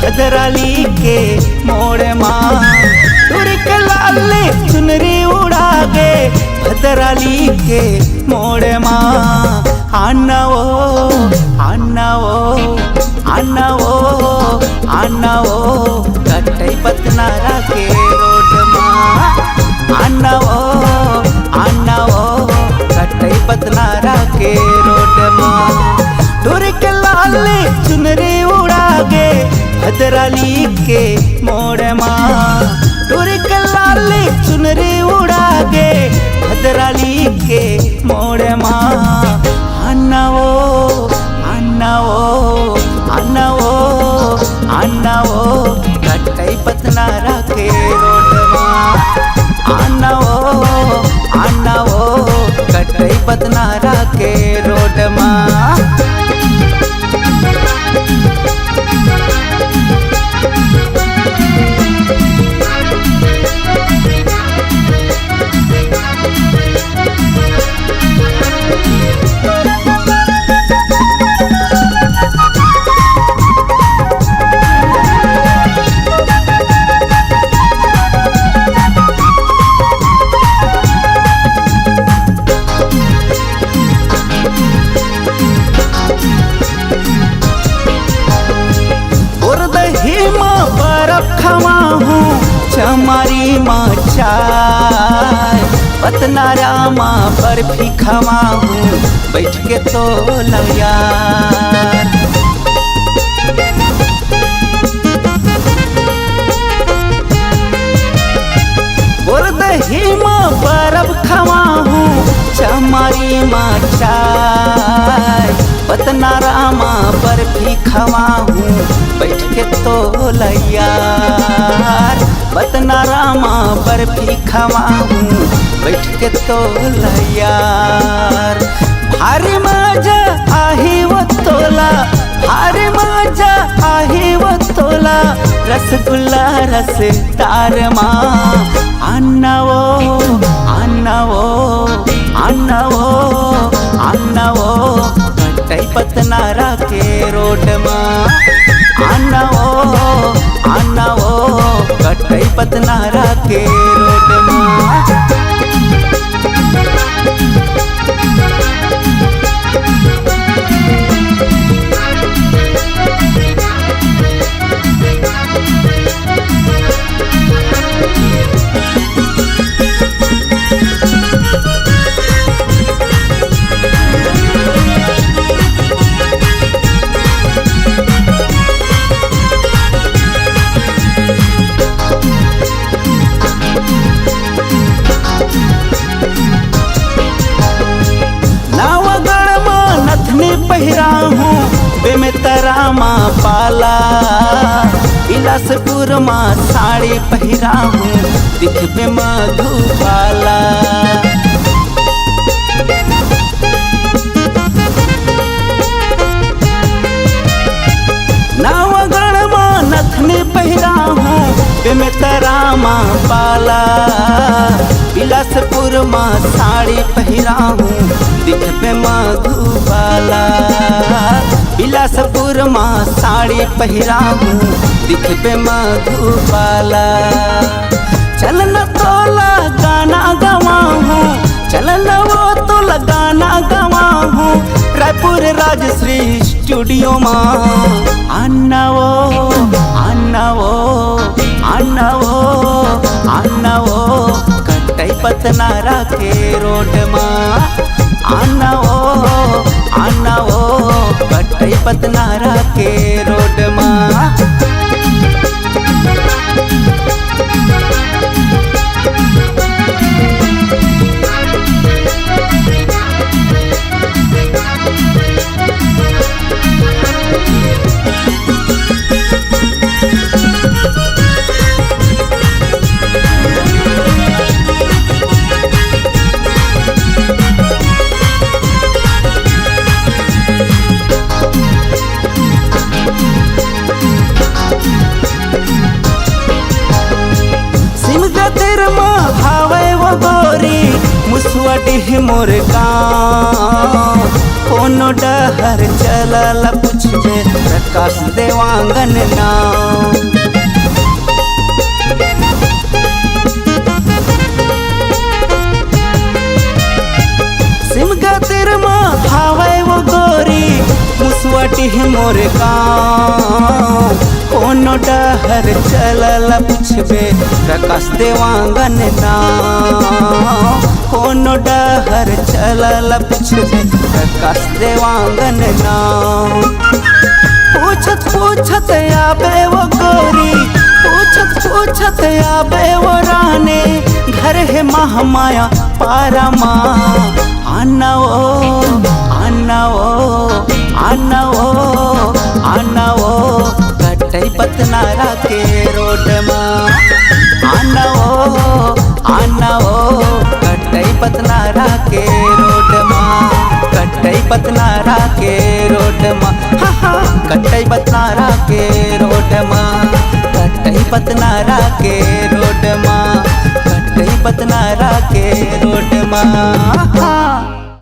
भद्राली के मोड़ माँ टुरी के लाले चुनरी उड़ा गे भद्राली के मोड़ माँ आनवो आनवो आनवो आनवो कटई पतनारा के रोड माँ आनवो आनवो कटई पतनारा के रोड माँ टुरी के लाले चुनरी उड़ा गे भद्राली के मोड़ माँ टुरी के लाले चुनरी उड़ा गे भद्राली के मोड़ माँ आनवो आनवो आनवो आनवो कटई पतनारा के रोड माँ आनवो आनवो कटई पतनारा के रोड माँ चमारी माँ चाय पतनारा माँ बर्फी खवा हूँ बैठ के तो यार बोल दही माँ बर्फ खवा हूँ चमारी माँ चाय पतनारा माँ बर्फी खवा हूँ बैठ के तो यार पतनारा माँ बर्फी खवा हूँ बैठ के तो यार भारी मजा आही वो तोला भारी मजा आही वो तोला रसगुल्ला रसदार माँ आनवो आनवो आनवो आनवो कटई पतनारा के रोड माँ आनवो आनवो कटई पतनारा के रोड माँ पहिरा हूँ बेमेतरा माँ पाला बिलासपुर माँ साड़ी पहिरा हूँ दिखबे मधुबाला नावगढ़ माँ नथनी पहिरा हूँ बेमेतरा माँ पाला बिलासपुर माँ साड़ी पहिरा हूँ दिखबे मधुबाला बिलासपुर माँ साड़ी पहिरा हूँ दिखबे मधुबाला चलन तोला गाना गवा हूँ चलन वो तोला गाना गवा हूँ रायपुर राजश्री स्टूडियो माँ आनवो आनवो आनवो आनवो कटई पतनारा के रोड माँ आनवो आनवो कटई पतनारा के रोड माँ मुसवडी मोर गाँव कोनो डहर चलल पूछबे प्रकाश देवांगन नाम मोर गाँव। कोनो डहर चलल पुछबे प्रकाश देवांगन नाम। कोनो डहर चलल पुछबे प्रकाश देवांगन नाम। पूछत पूछत आबे वो गोरी, पूछत पूछत आबे वो रानी, घर है महामाया पारा माँ। आना वो आना वो आना वो आना वो कटई पतनारा के रोड माँ। आना वो कटई पतनारा के रोड माँ। कटई पतनारा के रोड माँ। हाँ हाँ कटई पतनारा के रोड माँ। कटई पतनारा के रोड माँ। कटई पतनारा के रोड माँ।